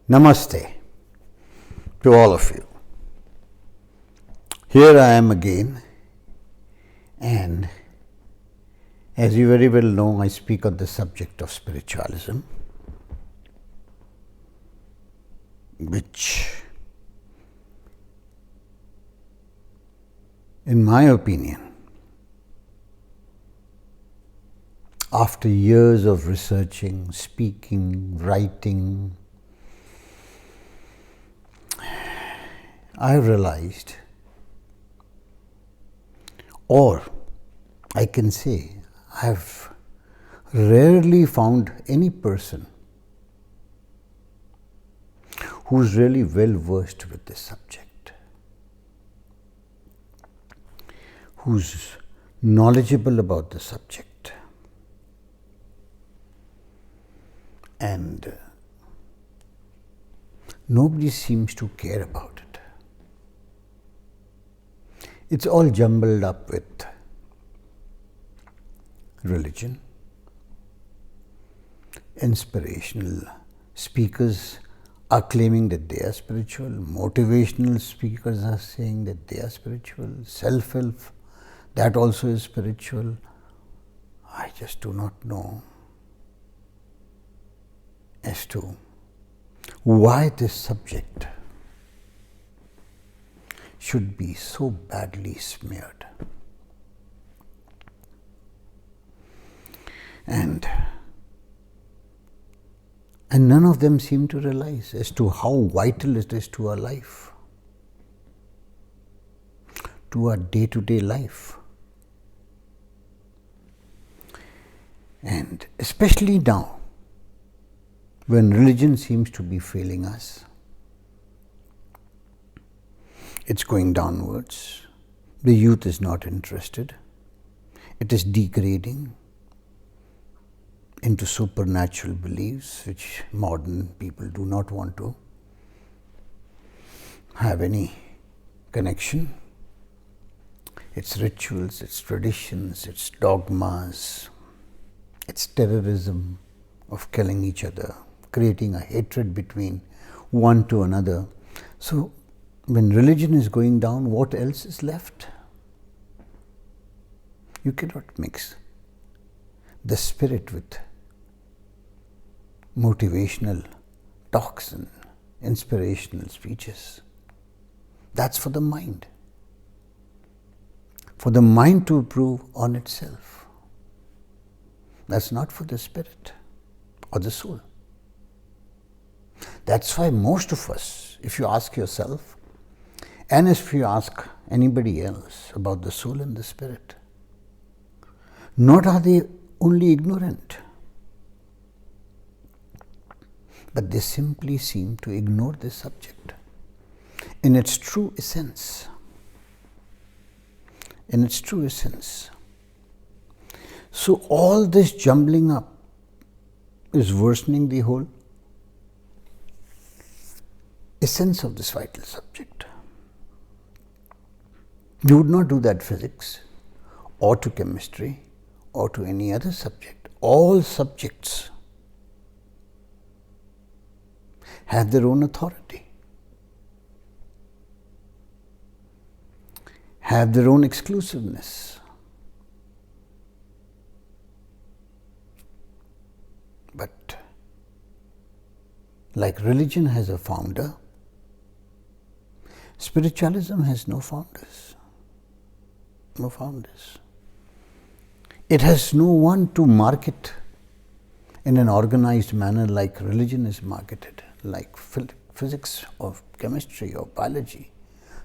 Namaste to all of you. Here I am again, and as you very well know, I speak on the subject of spiritualism, which, in my opinion, after years of researching, speaking, writing, I realized, or I can say, I've rarely found any person who's really well versed with this subject, who's knowledgeable about the subject, and nobody seems to care about it. It's all jumbled up with religion. Inspirational speakers are claiming that they are spiritual. Motivational speakers are saying that they are spiritual. Self-help, that also is spiritual. I just do not know as to why this subject should be so badly smeared. And none of them seem to realize as to how vital it is to our life, to our day-to-day life. And especially now, when religion seems to be failing us, it's going downwards. The youth is not interested. It is degrading into supernatural beliefs, which modern people do not want to have any connection. It's rituals, it's traditions, it's dogmas, it's terrorism of killing each other, creating a hatred between one to another. So, when religion is going down, what else is left? You cannot mix the spirit with motivational talks and inspirational speeches. That's for the mind. For the mind to improve on itself. That's not for the spirit or the soul. That's why most of us, if you ask yourself, and if you ask anybody else about the soul and the spirit, not are they only ignorant, but they simply seem to ignore this subject in its true essence. In its true essence. So all this jumbling up is worsening the whole essence of this vital subject. You would not do that physics or to chemistry or to any other subject. All subjects have their own authority, have their own exclusiveness. But like religion has a founder, spiritualism has no founders. No founders. It has no one to market in an organized manner like religion is marketed, like physics or chemistry or biology.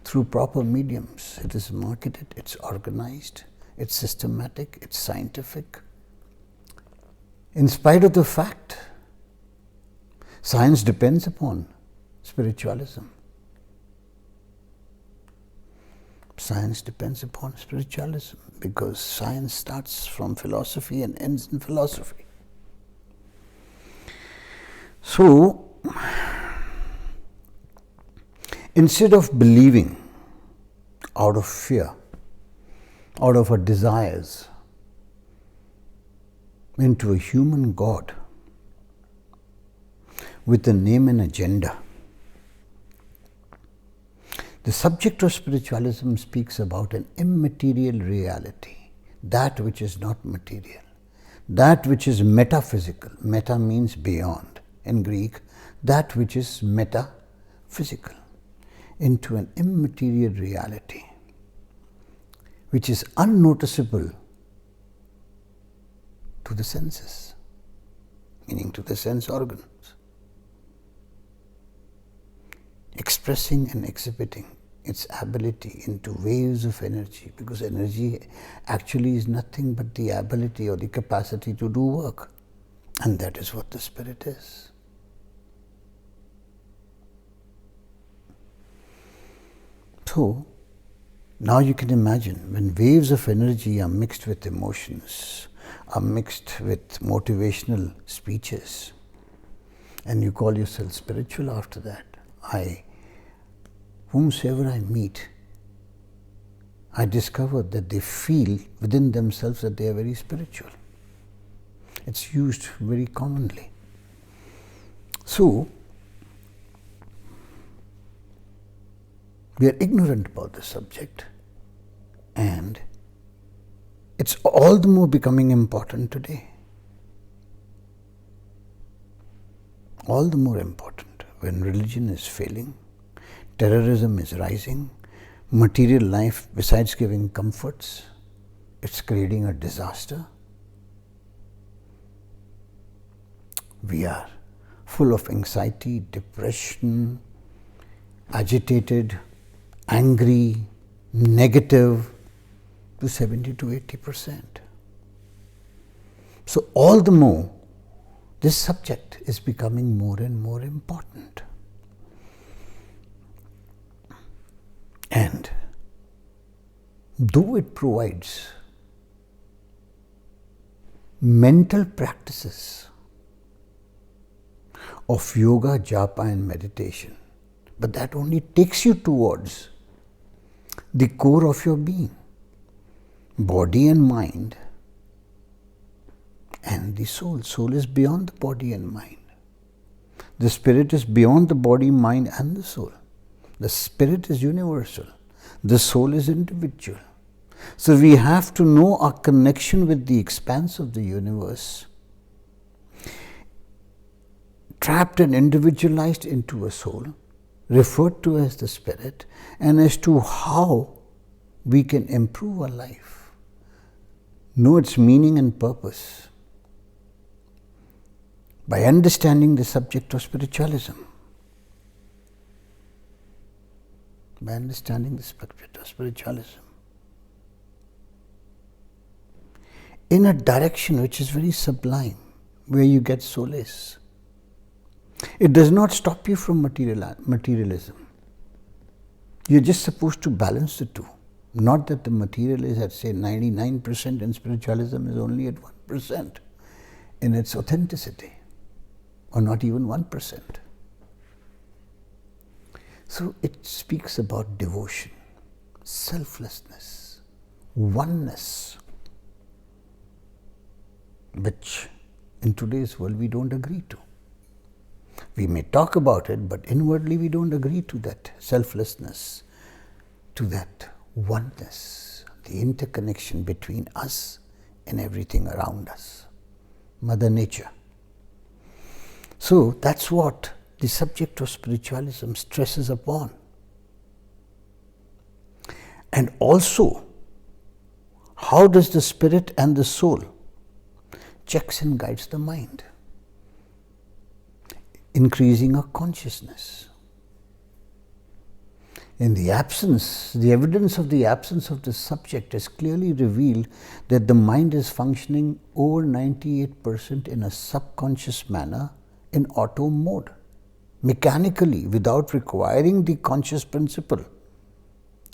Through proper mediums, it is marketed, it's organized, it's systematic, it's scientific. In spite of the fact, science depends upon spiritualism. Science depends upon spiritualism because science starts from philosophy and ends in philosophy. So, instead of believing out of fear, out of our desires, into a human God, with a name and agenda. The subject of spiritualism speaks about an immaterial reality, that which is not material, that which is metaphysical. Meta means beyond in Greek, that which is metaphysical, into an immaterial reality, which is unnoticeable to the senses, meaning to the sense organs, expressing and exhibiting its ability into waves of energy, because energy actually is nothing but the ability or the capacity to do work, and that is what the spirit is. So, now you can imagine when waves of energy are mixed with emotions, are mixed with motivational speeches, and you call yourself spiritual after that. Whomsoever I meet, I discover that they feel within themselves that they are very spiritual. It's used very commonly. So, we are ignorant about the subject, and it's all the more becoming important today. All the more important when religion is failing, terrorism is rising, material life, besides giving comforts, it's creating a disaster. We are full of anxiety, depression, agitated, angry, negative to 70 to 80%. So all the more, this subject is becoming more and more important. And though it provides mental practices of yoga, japa and meditation, but that only takes you towards the core of your being, body and mind and the soul. Soul is beyond the body and mind. The spirit is beyond the body, mind and the soul. The spirit is universal. The soul is individual. So we have to know our connection with the expanse of the universe, trapped and individualized into a soul, referred to as the spirit, and as to how we can improve our life, know its meaning and purpose by understanding the subject of spiritualism. By understanding the subject of spiritualism in a direction which is very sublime, where you get solace. It does not stop you from materialism. You're just supposed to balance the two. Not that the material is at, say, 99% and spiritualism is only at 1% in its authenticity, or not even 1%. So it speaks about devotion, selflessness, oneness, which in today's world we don't agree to. We may talk about it, but inwardly we don't agree to that selflessness, to that oneness, the interconnection between us and everything around us, Mother Nature. So that's what the subject of spiritualism stresses upon. And also, how does the spirit and the soul checks and guides the mind, increasing our consciousness. In the absence, the evidence of the absence of the subject is clearly revealed that the mind is functioning over 98% in a subconscious manner in auto mode, mechanically, without requiring the conscious principle,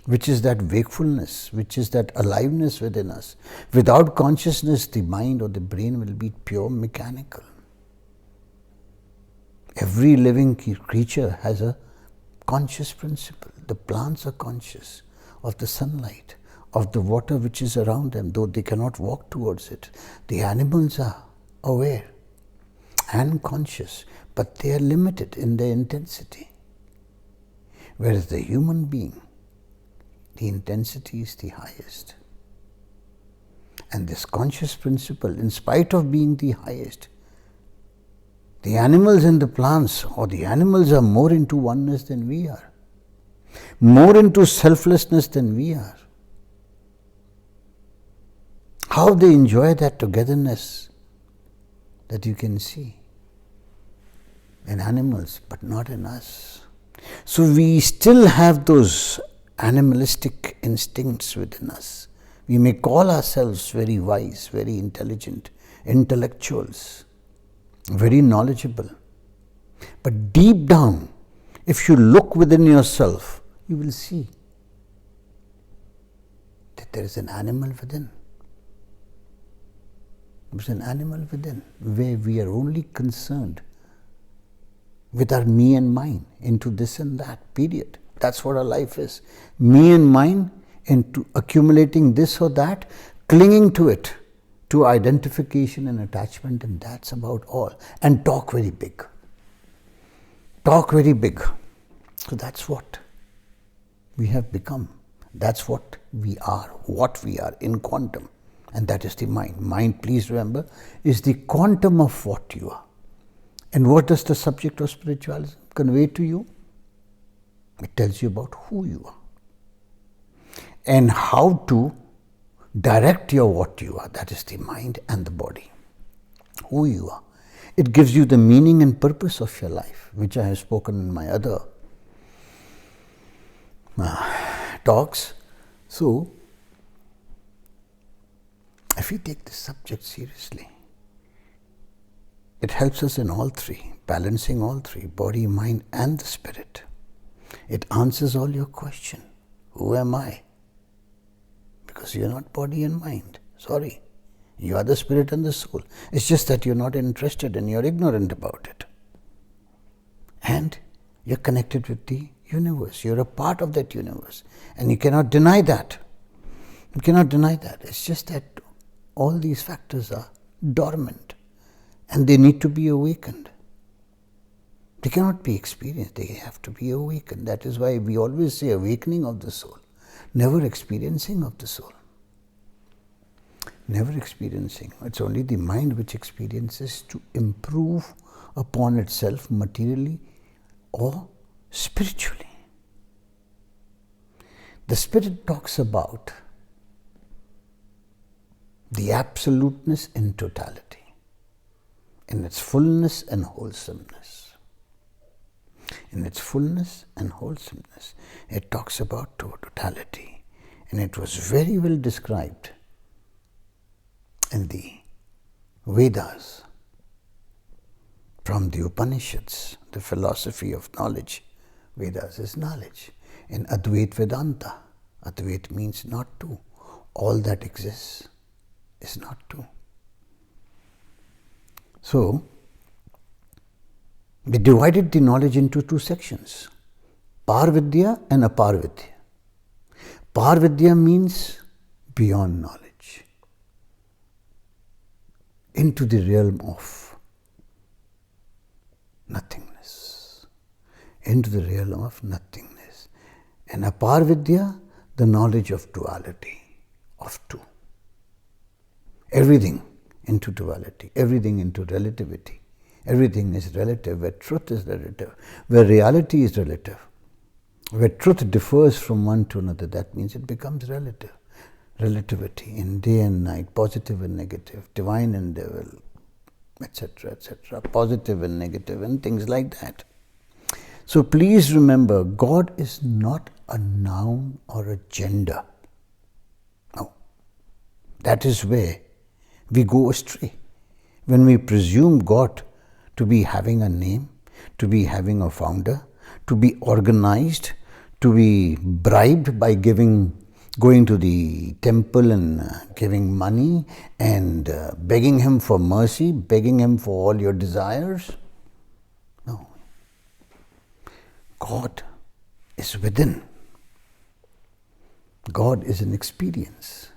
which is that wakefulness, which is that aliveness within us. Without consciousness, the mind or the brain will be pure mechanical. Every living creature has a conscious principle. The plants are conscious of the sunlight, of the water which is around them, though they cannot walk towards it. The animals are aware and conscious, but they are limited in their intensity. Whereas the human being, the intensity is the highest. And this conscious principle, in spite of being the highest, the animals and the plants, or the animals are more into oneness than we are, more into selflessness than we are. How they enjoy that togetherness that you can see in animals, but not in us. So we still have those animalistic instincts within us. We may call ourselves very wise, very intelligent, intellectuals, very knowledgeable. But deep down, if you look within yourself, you will see that there is an animal within. There is an animal within, where we are only concerned with our me and mine, into this and that, period. That's what our life is. Me and mine, into accumulating this or that, clinging to it, to identification and attachment, and that's about all. And talk very big. Talk very big. So that's what we have become. That's what we are in quantum. And that is the mind. Mind, please remember, is the quantum of what you are. And what does the subject of spiritualism convey to you? It tells you about who you are and how to direct your what you are. That is the mind and the body. Who you are. It gives you the meaning and purpose of your life, which I have spoken in my other talks. So, if we take this subject seriously, it helps us in all three, balancing all three, body, mind and the spirit. It answers all your questions. Who am I? Because you are not body and mind. Sorry. You are the spirit and the soul. It's just that you are not interested and you are ignorant about it. And you are connected with the universe. You are a part of that universe. And you cannot deny that. You cannot deny that. It's just that all these factors are dormant and they need to be awakened. They cannot be experienced. They have to be awakened. That is why we always say awakening of the soul, never experiencing of the soul. Never experiencing. It's only the mind which experiences to improve upon itself materially or spiritually. The spirit talks about the absoluteness in totality, in its fullness and wholesomeness. In its fullness and wholesomeness, it talks about totality, and it was very well described in the Vedas, from the Upanishads, the philosophy of knowledge. Vedas is knowledge. In Advait Vedanta, Advait means not two. All that exists is not two. So, we divided the knowledge into two sections, Parvidya and Aparvidya. Parvidya means beyond knowledge, into the realm of nothingness, into the realm of nothingness. And Aparvidya, the knowledge of duality, of two. Everything into duality, everything into relativity. Everything is relative, where truth is relative, where reality is relative, where truth differs from one to another. That means it becomes relative. Relativity in day and night, positive and negative, divine and devil, etc., etc., positive and negative, and things like that. So please remember, God is not a noun or a gender. No. That is where we go astray. When we presume God to be having a name, to be having a founder, to be organized, to be bribed by going to the temple and giving money and begging him for mercy, begging him for all your desires. No. God is within. God is an experience.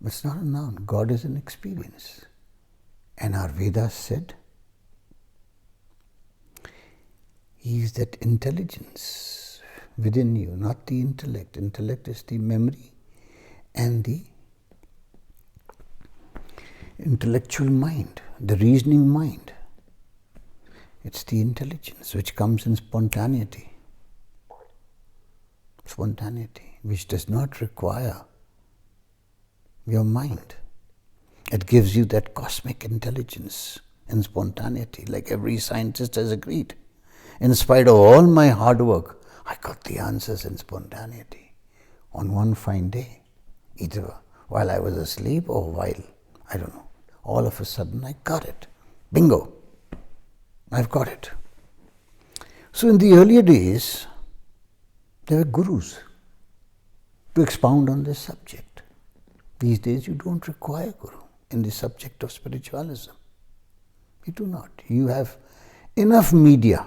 It's not a noun. God is an experience. And our Vedas said, he is that intelligence within you, not the intellect. Intellect is the memory and the intellectual mind, the reasoning mind. It's the intelligence which comes in spontaneity. Spontaneity, which does not require your mind. It gives you that cosmic intelligence and spontaneity, like every scientist has agreed. In spite of all my hard work, I got the answers in spontaneity on one fine day, either while I was asleep or while, I don't know, all of a sudden I got it. Bingo! I've got it. So in the earlier days, there were gurus to expound on this subject. These days you don't require guru in the subject of spiritualism. You do not. You have enough media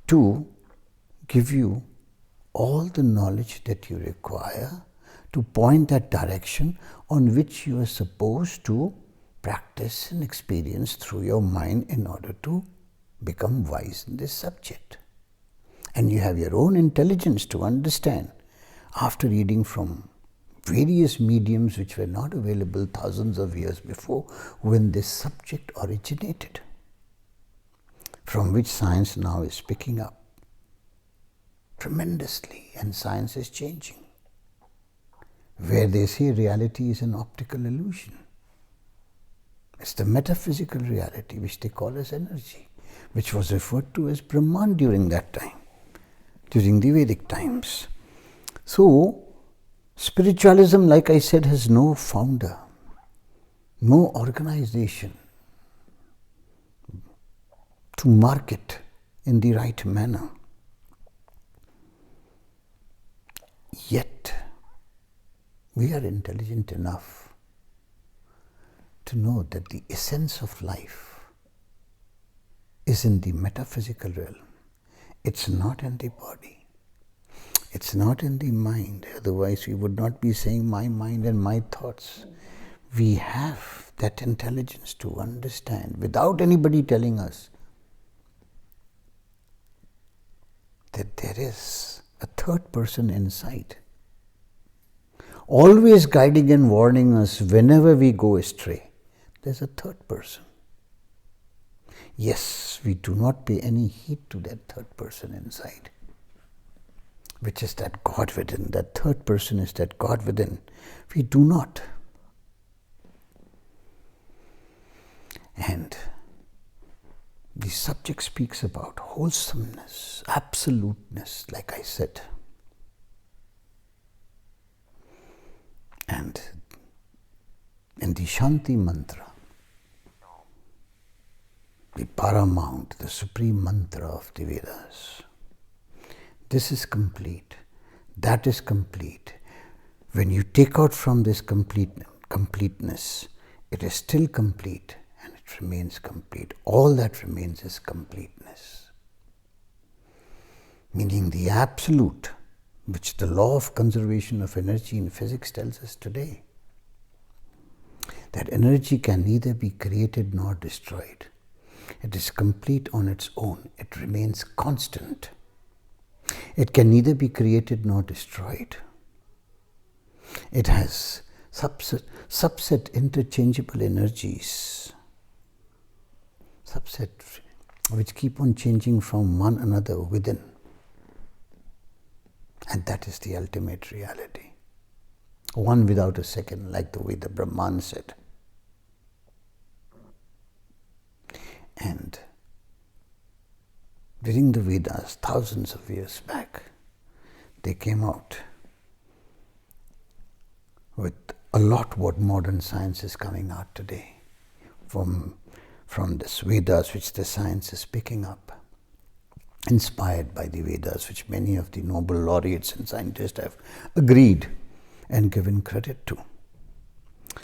to give you all the knowledge that you require to point that direction on which you are supposed to practice and experience through your mind in order to become wise in this subject. And you have your own intelligence to understand after reading from various mediums which were not available thousands of years before when this subject originated, from which science now is picking up tremendously, and science is changing. Where they say reality is an optical illusion, it's the metaphysical reality which they call as energy, which was referred to as Brahman during that time, during the Vedic times. So, spiritualism, like I said, has no founder, no organization to market in the right manner. Yet, we are intelligent enough to know that the essence of life is in the metaphysical realm. It's not in the body. It's not in the mind. Otherwise, we would not be saying my mind and my thoughts. We have that intelligence to understand without anybody telling us that there is a third person inside, always guiding and warning us whenever we go astray. There's a third person. Yes, we do not pay any heed to that third person inside, which is that God within. That third person is that God within. We do not. And the subject speaks about wholesomeness, absoluteness, like I said. And in the Shanti mantra, the paramount, the supreme mantra of the Vedas, this is complete, that is complete. When you take out from this completeness, it is still complete and it remains complete. All that remains is completeness. Meaning the absolute, which the law of conservation of energy in physics tells us today. That energy can neither be created nor destroyed. It is complete on its own. It remains constant. It can neither be created nor destroyed. It has subset interchangeable energies, which keep on changing from one another within. And that is the ultimate reality. One without a second, like the way the Brahman said. And during the Vedas, thousands of years back, they came out with a lot what modern science is coming out today from this Vedas, which the science is picking up, inspired by the Vedas, which many of the Nobel laureates and scientists have agreed and given credit to.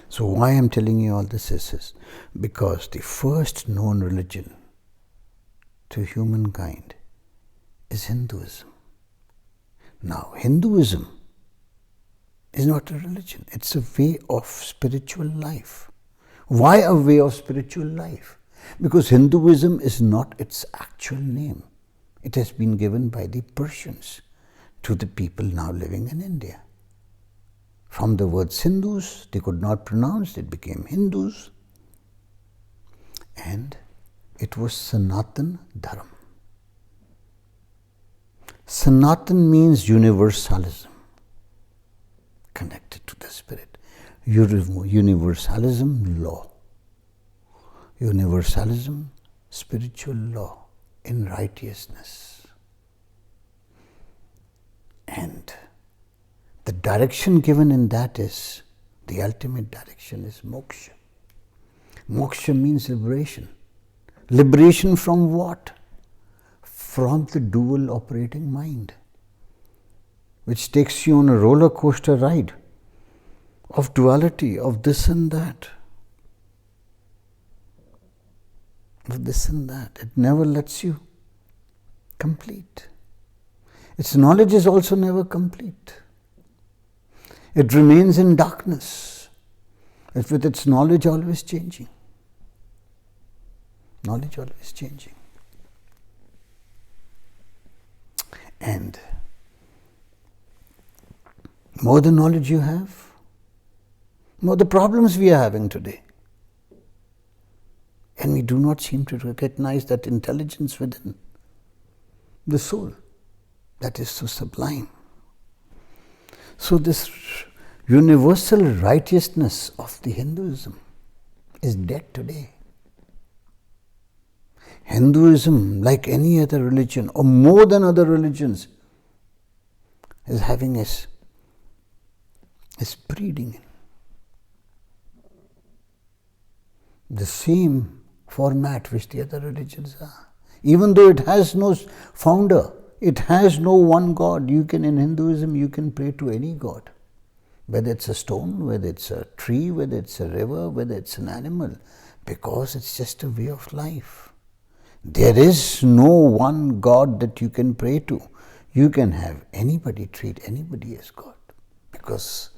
So why I'm telling you all this is because the first known religion to humankind is Hinduism. Now, Hinduism is not a religion. It's a way of spiritual life. Why a way of spiritual life? Because Hinduism is not its actual name. It has been given by the Persians to the people now living in India. From the word Hindus, they could not pronounce, it became Hindus. And it was Sanatan Dharam. Sanatan means universalism, connected to the spirit. Universalism, law. Universalism, spiritual law in righteousness. And the direction given in that is, the ultimate direction is moksha. Moksha means liberation. Liberation from what? From the dual operating mind, which takes you on a roller coaster ride of duality, of this and that. Of this and that. It never lets you complete. Its knowledge is also never complete. It remains in darkness, with its knowledge always changing. Knowledge always changing. And more the knowledge you have, more the problems we are having today. And we do not seem to recognize that intelligence within the soul that is so sublime. So this universal righteousness of the Hinduism is dead today. Hinduism, like any other religion, or more than other religions, is having is breeding in the same format which the other religions are. Even though it has no founder, it has no one God. In Hinduism, you can pray to any God. Whether it's a stone, whether it's a tree, whether it's a river, whether it's an animal, because it's just a way of life. There is no one God that you can pray to. You can have anybody treat anybody as God, because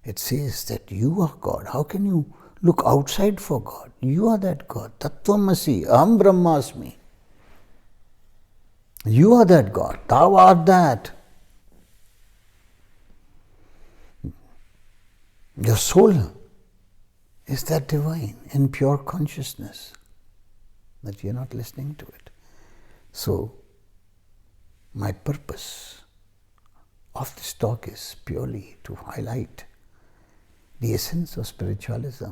it says that you are God. How can you look outside for God? You are that God. Tattvamasi, Aham Brahmasmi. You are that God. Thou art that. Your soul is that divine in pure consciousness, that you are not listening to it. So, my purpose of this talk is purely to highlight the essence of spiritualism,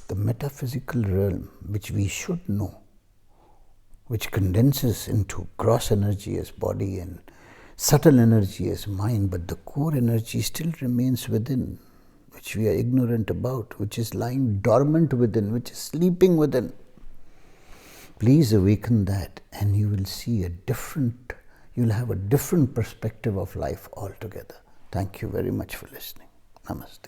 the metaphysical realm which we should know, which condenses into gross energy as body and subtle energy as mind, but the core energy still remains within, which we are ignorant about, which is lying dormant within, which is sleeping within. Please awaken that, and you will see you'll have a different perspective of life altogether. Thank you very much for listening. Namaste.